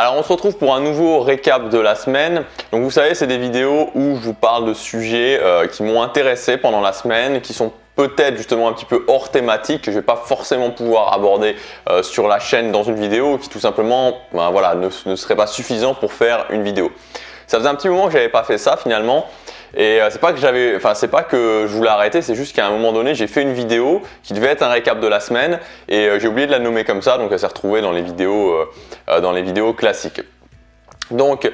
Alors on se retrouve pour un nouveau récap de la semaine. Donc vous savez, c'est des vidéos où je vous parle de sujets qui m'ont intéressé pendant la semaine, qui sont peut-être justement un petit peu hors thématique, que je ne vais pas forcément pouvoir aborder sur la chaîne dans une vidéo, qui tout simplement ne serait pas suffisant pour faire une vidéo. Ça faisait un petit moment que je n'avais pas fait ça finalement. Et c'est pas que je voulais arrêter, c'est juste qu'à un moment donné, j'ai fait une vidéo qui devait être un récap de la semaine et j'ai oublié de la nommer comme ça, donc elle s'est retrouvée dans les vidéos classiques. Donc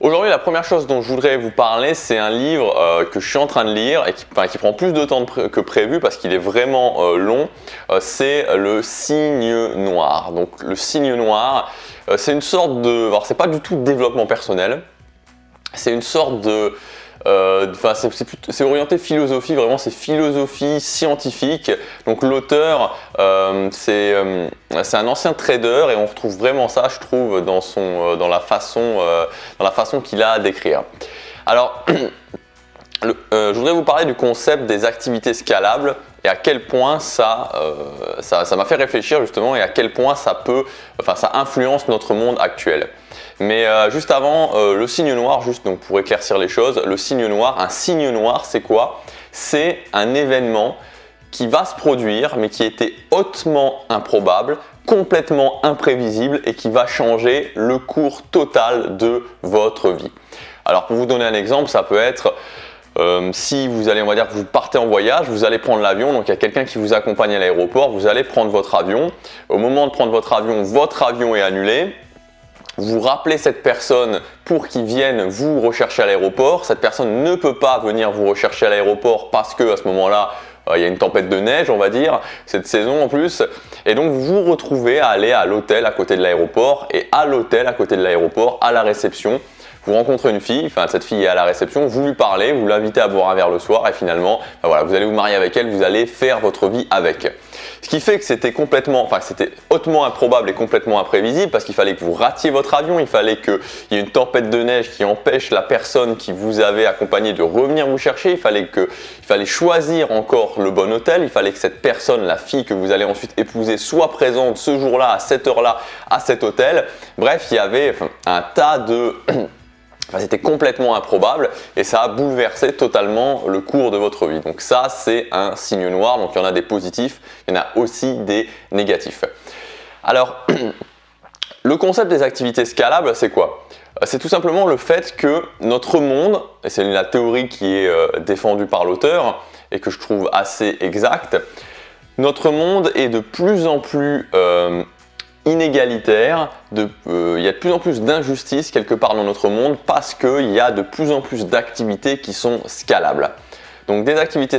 aujourd'hui, la première chose dont je voudrais vous parler, c'est un livre que je suis en train de lire et qui prend plus de temps que prévu parce qu'il est vraiment long. C'est Le Cygne Noir. Donc le Cygne Noir, c'est une sorte de... Alors c'est pas du tout développement personnel, c'est une sorte de... c'est orienté philosophie, vraiment c'est philosophie scientifique. Donc l'auteur c'est un ancien trader et on retrouve vraiment ça, je trouve, dans la façon qu'il a d'écrire. Alors je voudrais vous parler du concept des activités scalables et à quel point ça m'a fait réfléchir justement et à quel point ça influence notre monde actuel. Mais juste avant, le cygne noir, juste donc pour éclaircir les choses, le cygne noir, un cygne noir, c'est quoi? C'est un événement qui va se produire, mais qui était hautement improbable, complètement imprévisible et qui va changer le cours total de votre vie. Alors pour vous donner un exemple, ça peut être si vous allez, on va dire que vous partez en voyage, vous allez prendre l'avion, donc il y a quelqu'un qui vous accompagne à l'aéroport, vous allez prendre votre avion. Au moment de prendre votre avion est annulé. Vous rappelez cette personne pour qu'il vienne vous rechercher à l'aéroport. Cette personne ne peut pas venir vous rechercher à l'aéroport parce que à ce moment-là, il y a une tempête de neige, on va dire, cette saison en plus. Et donc vous vous retrouvez à aller à l'hôtel à côté de l'aéroport. Et à l'hôtel à côté de l'aéroport, à la réception, vous rencontrez une fille, cette fille est à la réception, vous lui parlez, vous l'invitez à boire un verre le soir et finalement, vous allez vous marier avec elle, vous allez faire votre vie avec. Ce qui fait que c'était hautement improbable et complètement imprévisible parce qu'il fallait que vous ratiez votre avion, il fallait qu'il y ait une tempête de neige qui empêche la personne qui vous avait accompagné de revenir vous chercher, il fallait choisir encore le bon hôtel, il fallait que cette personne, la fille que vous allez ensuite épouser, soit présente ce jour-là, à cette heure-là, à cet hôtel. Bref, il y avait un tas de... C'était complètement improbable et ça a bouleversé totalement le cours de votre vie. Donc ça, c'est un cygne noir. Donc il y en a des positifs, il y en a aussi des négatifs. Alors, le concept des activités scalables, c'est quoi? C'est tout simplement le fait que notre monde, et c'est la théorie qui est défendue par l'auteur et que je trouve assez exacte, notre monde est de plus en plus inégalitaire, il y a de plus en plus d'injustices quelque part dans notre monde parce qu'il y a de plus en plus d'activités qui sont scalables. Donc une activité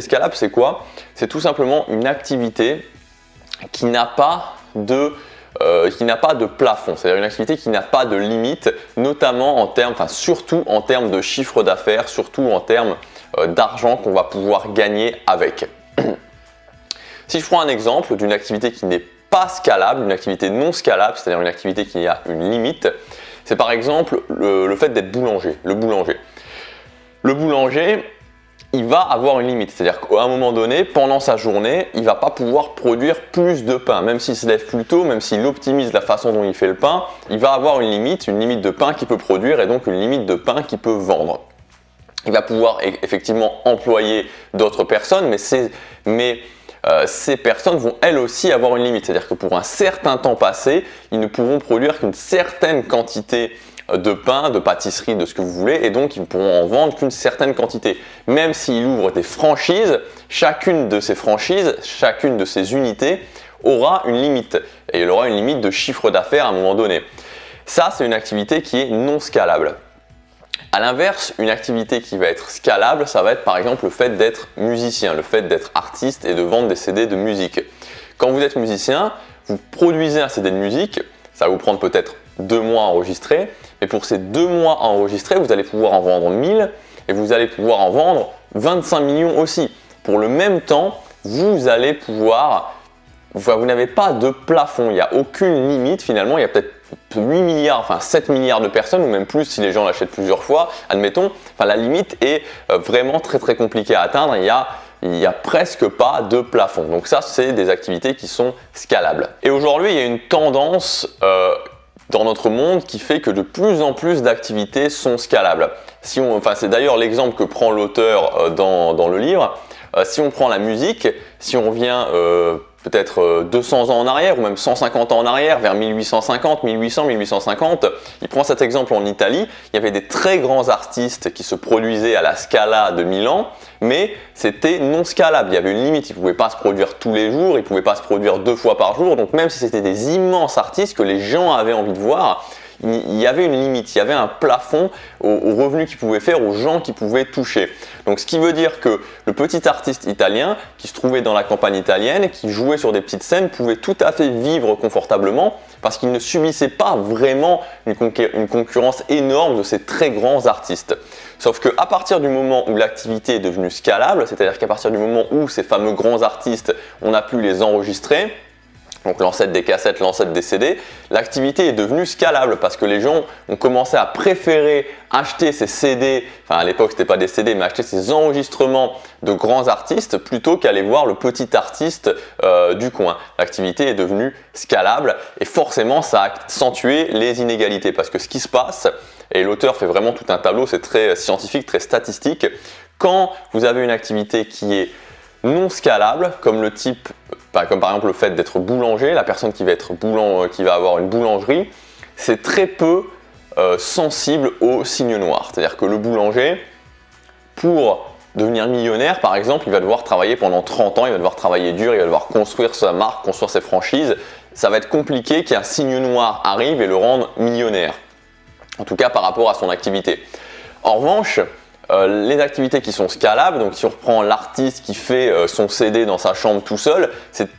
scalable, c'est quoi? C'est tout simplement une activité qui n'a pas de plafond, c'est-à-dire une activité qui n'a pas de limite, notamment surtout en termes de chiffre d'affaires, surtout en termes d'argent qu'on va pouvoir gagner avec. Si je prends un exemple d'une activité qui n'est pas scalable, une activité non scalable, c'est-à-dire une activité qui a une limite, c'est par exemple le fait d'être boulanger. Le boulanger, il va avoir une limite, c'est-à-dire qu'à un moment donné, pendant sa journée, il ne va pas pouvoir produire plus de pain, même s'il se lève plus tôt, même s'il optimise la façon dont il fait le pain, il va avoir une limite de pain qu'il peut produire et donc une limite de pain qu'il peut vendre. Il va pouvoir effectivement employer d'autres personnes, mais ces personnes vont elles aussi avoir une limite, c'est-à-dire que pour un certain temps passé, ils ne pourront produire qu'une certaine quantité de pain, de pâtisserie, de ce que vous voulez, et donc ils ne pourront en vendre qu'une certaine quantité. Même s'ils ouvrent des franchises, chacune de ces franchises, chacune de ces unités aura une limite, et il aura une limite de chiffre d'affaires à un moment donné. Ça, c'est une activité qui est non scalable. A l'inverse, une activité qui va être scalable, ça va être par exemple le fait d'être musicien, le fait d'être artiste et de vendre des CD de musique. Quand vous êtes musicien, vous produisez un CD de musique, ça va vous prendre peut-être 2 mois à enregistrer, mais pour ces 2 mois à enregistrer, vous allez pouvoir en vendre 1000 et vous allez pouvoir en vendre 25 millions aussi. Pour le même temps, vous n'avez pas de plafond, il n'y a aucune limite finalement, il y a peut-être 8 milliards, 7 milliards de personnes ou même plus si les gens l'achètent plusieurs fois, admettons, la limite est vraiment très très compliquée à atteindre, il n'y a presque pas de plafond. Donc ça, c'est des activités qui sont scalables. Et aujourd'hui, il y a une tendance dans notre monde qui fait que de plus en plus d'activités sont scalables. C'est d'ailleurs l'exemple que prend l'auteur dans le livre. Si on prend la musique, si on revient peut-être 200 ans en arrière ou même 150 ans en arrière, vers 1850, 1800, 1850, il prend cet exemple en Italie, il y avait des très grands artistes qui se produisaient à la Scala de Milan, mais c'était non scalable, il y avait une limite, ils ne pouvaient pas se produire tous les jours, ils ne pouvaient pas se produire 2 fois par jour, donc même si c'était des immenses artistes que les gens avaient envie de voir, il y avait une limite, il y avait un plafond aux revenus qu'ils pouvaient faire, aux gens qu'ils pouvaient toucher. Donc ce qui veut dire que le petit artiste italien qui se trouvait dans la campagne italienne, qui jouait sur des petites scènes, pouvait tout à fait vivre confortablement parce qu'il ne subissait pas vraiment une concurrence énorme de ces très grands artistes. Sauf qu'à partir du moment où l'activité est devenue scalable, c'est-à-dire qu'à partir du moment où ces fameux grands artistes, on a pu les enregistrer, donc l'ancêtre des cassettes, l'ancêtre des CD, l'activité est devenue scalable parce que les gens ont commencé à préférer acheter ces CD, enfin à l'époque c'était pas des CD, mais acheter ces enregistrements de grands artistes plutôt qu'aller voir le petit artiste du coin. L'activité est devenue scalable et forcément ça a accentué les inégalités parce que ce qui se passe, et l'auteur fait vraiment tout un tableau, c'est très scientifique, très statistique, quand vous avez une activité qui est non scalable, comme comme par exemple le fait d'être boulanger, la personne qui va avoir une boulangerie, c'est très peu sensible aux signes noirs. C'est-à-dire que le boulanger, pour devenir millionnaire, par exemple, il va devoir travailler pendant 30 ans, il va devoir travailler dur, il va devoir construire sa marque, construire ses franchises. Ça va être compliqué qu'un signe noir arrive et le rende millionnaire. En tout cas par rapport à son activité. En revanche, les activités qui sont scalables, donc si on reprend l'artiste qui fait son CD dans sa chambre tout seul,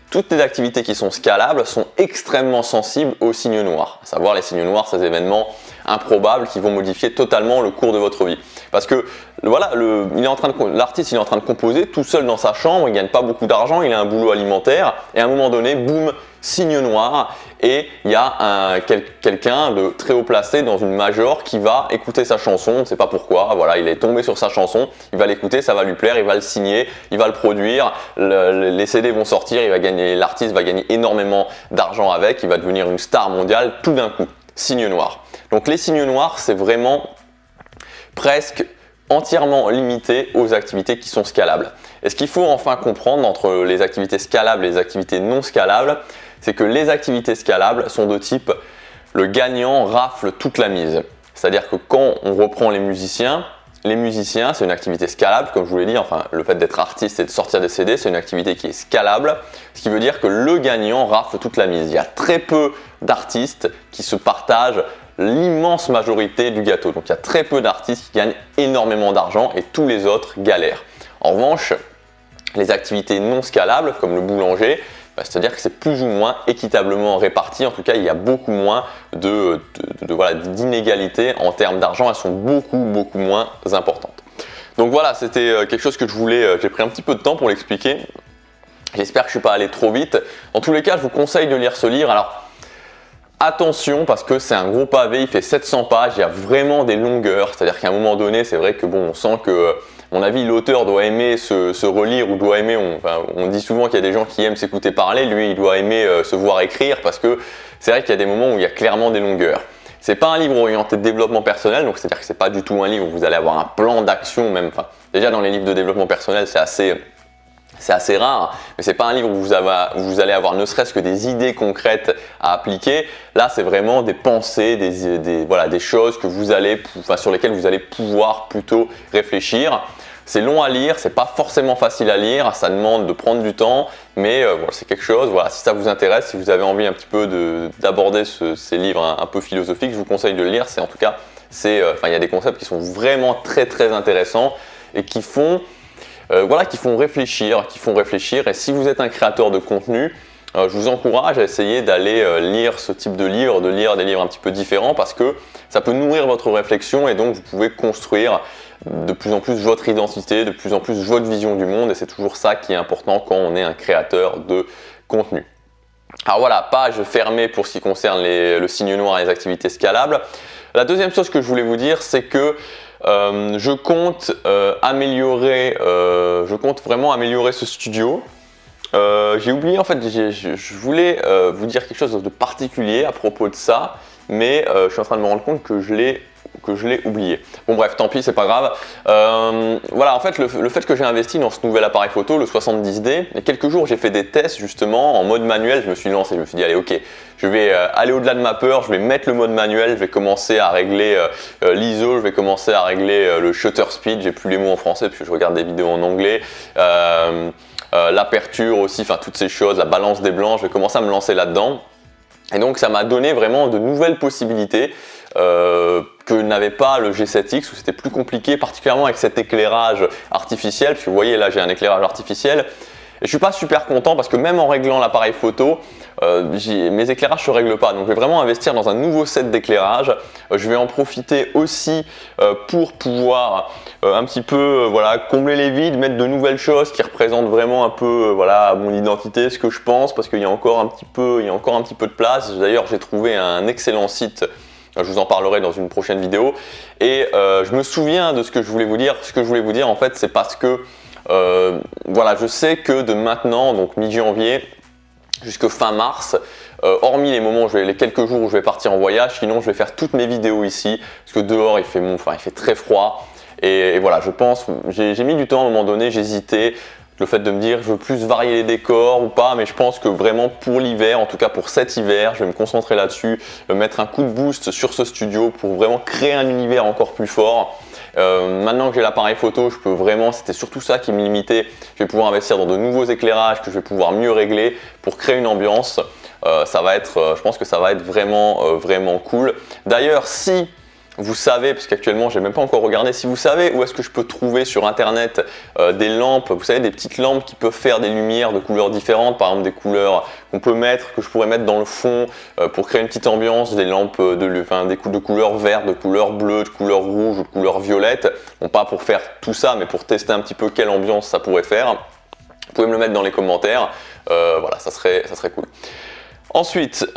toutes les activités qui sont scalables sont extrêmement sensibles aux signes noirs. À savoir les signes noirs, ces événements improbables qui vont modifier totalement le cours de votre vie. Parce que voilà, l'artiste il est en train de composer tout seul dans sa chambre, il ne gagne pas beaucoup d'argent, il a un boulot alimentaire et à un moment donné, boum, signe noir et il y a quelqu'un de très haut placé dans une major qui va écouter sa chanson, on ne sait pas pourquoi, voilà, il est tombé sur sa chanson, il va l'écouter, ça va lui plaire, il va le signer, il va le produire, les CD vont sortir, l'artiste va gagner énormément d'argent avec, il va devenir une star mondiale tout d'un coup, signe noir. Donc les signes noirs, c'est vraiment presque entièrement limité aux activités qui sont scalables. Et ce qu'il faut enfin comprendre entre les activités scalables et les activités non scalables, c'est que les activités scalables sont de type le gagnant rafle toute la mise. C'est-à-dire que quand on reprend les musiciens, c'est une activité scalable, comme je vous l'ai dit, enfin le fait d'être artiste et de sortir des CD, c'est une activité qui est scalable, ce qui veut dire que le gagnant rafle toute la mise. Il y a très peu d'artistes qui se partagent l'immense majorité du gâteau. Donc il y a très peu d'artistes qui gagnent énormément d'argent et tous les autres galèrent. En revanche, les activités non scalables, comme le boulanger, c'est-à-dire que c'est plus ou moins équitablement réparti. En tout cas, il y a beaucoup moins d'inégalités en termes d'argent. Elles sont beaucoup moins importantes. Donc voilà, c'était quelque chose que j'ai pris un petit peu de temps pour l'expliquer. J'espère que je ne suis pas allé trop vite. En tous les cas, je vous conseille de lire ce livre. Alors, attention parce que c'est un gros pavé, il fait 700 pages, il y a vraiment des longueurs. C'est-à-dire qu'à un moment donné, c'est vrai que on sent que à mon avis, l'auteur doit aimer se relire ou doit aimer, on dit souvent qu'il y a des gens qui aiment s'écouter parler, lui il doit aimer se voir écrire parce que c'est vrai qu'il y a des moments où il y a clairement des longueurs. C'est pas un livre orienté de développement personnel, donc c'est-à-dire que c'est pas du tout un livre où vous allez avoir un plan d'action même. Déjà dans les livres de développement personnel c'est assez rare, mais c'est pas un livre où vous allez avoir ne serait-ce que des idées concrètes à appliquer. Là, c'est vraiment des pensées, des choses que sur lesquelles vous allez pouvoir plutôt réfléchir. C'est long à lire, c'est pas forcément facile à lire, ça demande de prendre du temps, mais c'est quelque chose. Voilà, si ça vous intéresse, si vous avez envie un petit peu d'aborder ces livres un peu philosophiques, je vous conseille de le lire. Il y a des concepts qui sont vraiment très intéressants et qui font réfléchir. Et si vous êtes un créateur de contenu, je vous encourage à essayer d'aller lire ce type de livre, de lire des livres un petit peu différents parce que ça peut nourrir votre réflexion et donc vous pouvez construire de plus en plus votre identité, de plus en plus votre vision du monde et c'est toujours ça qui est important quand on est un créateur de contenu. Alors voilà, page fermée pour ce qui concerne le signe noir et les activités scalables. La deuxième chose que je voulais vous dire, c'est que je compte vraiment améliorer ce studio. J'ai oublié, en fait, je voulais vous dire quelque chose de particulier à propos de ça. mais je suis en train de me rendre compte que je l'ai oublié. Bon bref, tant pis, c'est pas grave. Voilà, en fait, le fait que j'ai investi dans ce nouvel appareil photo, le 70D, il y a quelques jours, j'ai fait des tests justement en mode manuel. Je me suis lancé, je me suis dit, allez, ok, je vais aller au-delà de ma peur, je vais mettre le mode manuel, je vais commencer à régler l'ISO, je vais commencer à régler le shutter speed. J'ai plus les mots en français parce que je regarde des vidéos en anglais. L'aperture aussi, enfin toutes ces choses, la balance des blancs, je vais commencer à me lancer là-dedans. Et donc ça m'a donné vraiment de nouvelles possibilités que n'avait pas le G7X, où c'était plus compliqué, particulièrement avec cet éclairage artificiel, parce que vous voyez là j'ai un éclairage artificiel, et je suis pas super content parce que même en réglant l'appareil photo, mes éclairages se règlent pas. Donc je vais vraiment investir dans un nouveau set d'éclairage. Je vais en profiter aussi pour pouvoir un petit peu voilà, combler les vides, mettre de nouvelles choses qui représentent vraiment un peu voilà, mon identité, ce que je pense, parce qu'il y a encore un petit peu de place. D'ailleurs j'ai trouvé un excellent site. Je vous en parlerai dans une prochaine vidéo. Et je me souviens de ce que je voulais vous dire. Ce que je voulais vous dire, en fait, c'est parce que voilà, je sais que de maintenant, donc mi-janvier, jusque fin mars, hormis les moments, les quelques jours où je vais partir en voyage, sinon je vais faire toutes mes vidéos ici, parce que dehors il fait très froid. Et voilà, je pense, j'ai mis du temps à un moment donné, j'hésitais. Le fait de me dire je veux plus varier les décors ou pas, mais je pense que vraiment pour l'hiver, en tout cas pour cet hiver, je vais me concentrer là-dessus, mettre un coup de boost sur ce studio pour vraiment créer un univers encore plus fort. Maintenant que j'ai l'appareil photo, je peux vraiment, c'était surtout ça qui me limitait, je vais pouvoir investir dans de nouveaux éclairages que je vais pouvoir mieux régler pour créer une ambiance. Je pense que ça va être vraiment cool. D'ailleurs, si vous savez, parce qu'actuellement je n'ai même pas encore regardé, si vous savez où est-ce que je peux trouver sur internet des lampes, vous savez, des petites lampes qui peuvent faire des lumières de couleurs différentes, par exemple des couleurs qu'on peut mettre, que je pourrais mettre dans le fond pour créer une petite ambiance, des lampes de couleurs vertes, de couleurs bleues, de couleurs rouges ou de couleurs violettes, bon pas pour faire tout ça, mais pour tester un petit peu quelle ambiance ça pourrait faire, vous pouvez me le mettre dans les commentaires, voilà, ça serait cool. Ensuite,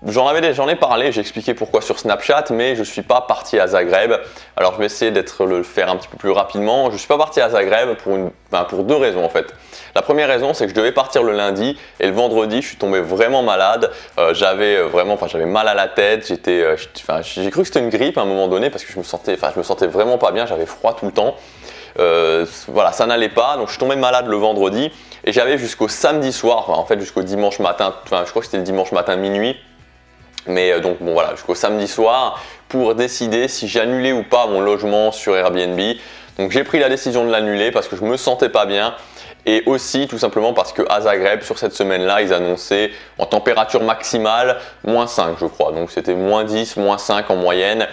j'en ai parlé, j'ai expliqué pourquoi sur Snapchat, mais je ne suis pas parti à Zagreb. Alors je vais essayer de le faire un petit peu plus rapidement. Je ne suis pas parti à Zagreb pour deux raisons en fait. La première raison, c'est que je devais partir le lundi et le vendredi, je suis tombé vraiment malade. J'avais mal à la tête. J'ai cru que c'était une grippe à un moment donné parce que je me sentais vraiment pas bien. J'avais froid tout le temps. Voilà, ça n'allait pas. Donc je suis tombé malade le vendredi et j'avais jusqu'au samedi soir, en fait jusqu'au dimanche matin. Je crois que c'était le dimanche matin minuit. Mais donc bon voilà, jusqu'au samedi soir pour décider si j'annulais ou pas mon logement sur Airbnb. Donc j'ai pris la décision de l'annuler parce que je me sentais pas bien et aussi tout simplement parce que à Zagreb sur cette semaine-là ils annonçaient en température maximale -5 je crois. Donc c'était -10, -5 en moyenne.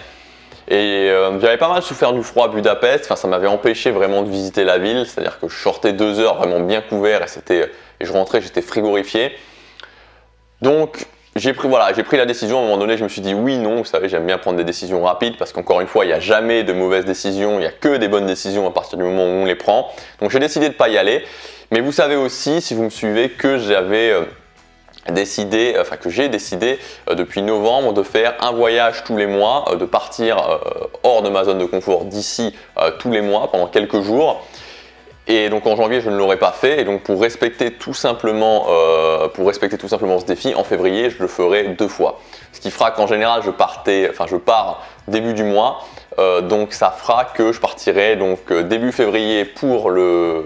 Et j'avais pas mal souffert du froid à Budapest, enfin ça m'avait empêché vraiment de visiter la ville, c'est-à-dire que je sortais 2 heures vraiment bien couvert et je rentrais, j'étais frigorifié. Donc j'ai pris la décision, à un moment donné je me suis dit oui, non, vous savez j'aime bien prendre des décisions rapides parce qu'encore une fois il n'y a jamais de mauvaises décisions, il n'y a que des bonnes décisions à partir du moment où on les prend. Donc j'ai décidé de ne pas y aller, mais vous savez aussi si vous me suivez que j'ai décidé depuis novembre de faire un voyage tous les mois, de partir hors de ma zone de confort d'ici tous les mois pendant quelques jours. Et donc en janvier je ne l'aurais pas fait et donc pour respecter tout simplement ce défi, en février je le ferai 2 fois. Ce qui fera qu'en général je pars début du mois, donc ça fera que je partirai donc début février pour le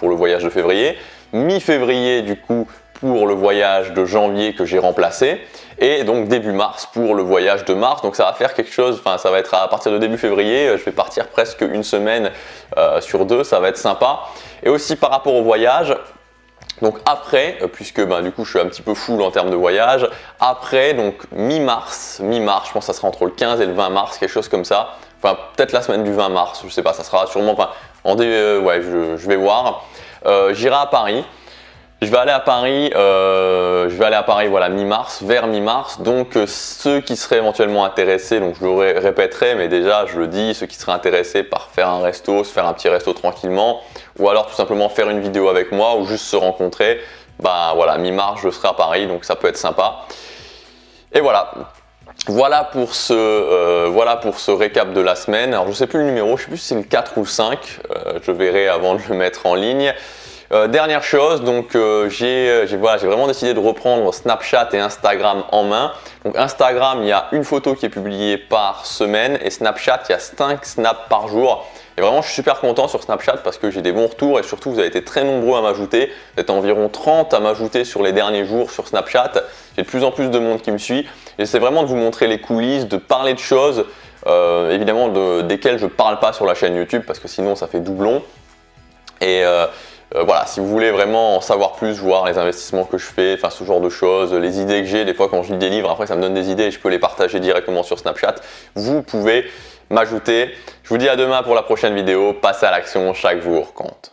voyage de février, mi-février du coup pour le voyage de janvier que j'ai remplacé et donc début mars pour le voyage de mars. Donc ça va faire quelque chose, ça va être à partir de début février, je vais partir presque une semaine sur 2, ça va être sympa. Et aussi par rapport au voyage, donc après, puisque du coup je suis un petit peu full en termes de voyage, après donc mi-mars, je pense que ça sera entre le 15 et le 20 mars, quelque chose comme ça, enfin peut-être la semaine du 20 mars, je sais pas, ça sera sûrement, je vais voir, j'irai à Paris. Je vais aller à Paris, voilà, mi-mars, vers mi-mars. Donc ceux qui seraient éventuellement intéressés, donc je le répéterai, mais déjà je le dis, ceux qui seraient intéressés par faire un resto, se faire un petit resto tranquillement, ou alors tout simplement faire une vidéo avec moi ou juste se rencontrer, voilà, mi-mars je serai à Paris, donc ça peut être sympa. Et voilà. Voilà pour ce récap de la semaine. Alors je ne sais plus le numéro, je ne sais plus si c'est le 4 ou le 5, je verrai avant de le mettre en ligne. Dernière chose, donc j'ai vraiment décidé de reprendre Snapchat et Instagram en main. Donc Instagram, il y a une photo qui est publiée par semaine et Snapchat, il y a 5 snaps par jour. Et vraiment, je suis super content sur Snapchat parce que j'ai des bons retours et surtout, vous avez été très nombreux à m'ajouter. Vous êtes environ 30 à m'ajouter sur les derniers jours sur Snapchat. J'ai de plus en plus de monde qui me suit. J'essaie vraiment de vous montrer les coulisses, de parler de choses, évidemment desquelles je ne parle pas sur la chaîne YouTube parce que sinon, ça fait doublon. Et voilà, si vous voulez vraiment en savoir plus, voir les investissements que je fais, enfin ce genre de choses, les idées que j'ai, des fois quand je lis des livres, après ça me donne des idées et je peux les partager directement sur Snapchat, vous pouvez m'ajouter. Je vous dis à demain pour la prochaine vidéo, passez à l'action, chaque jour compte.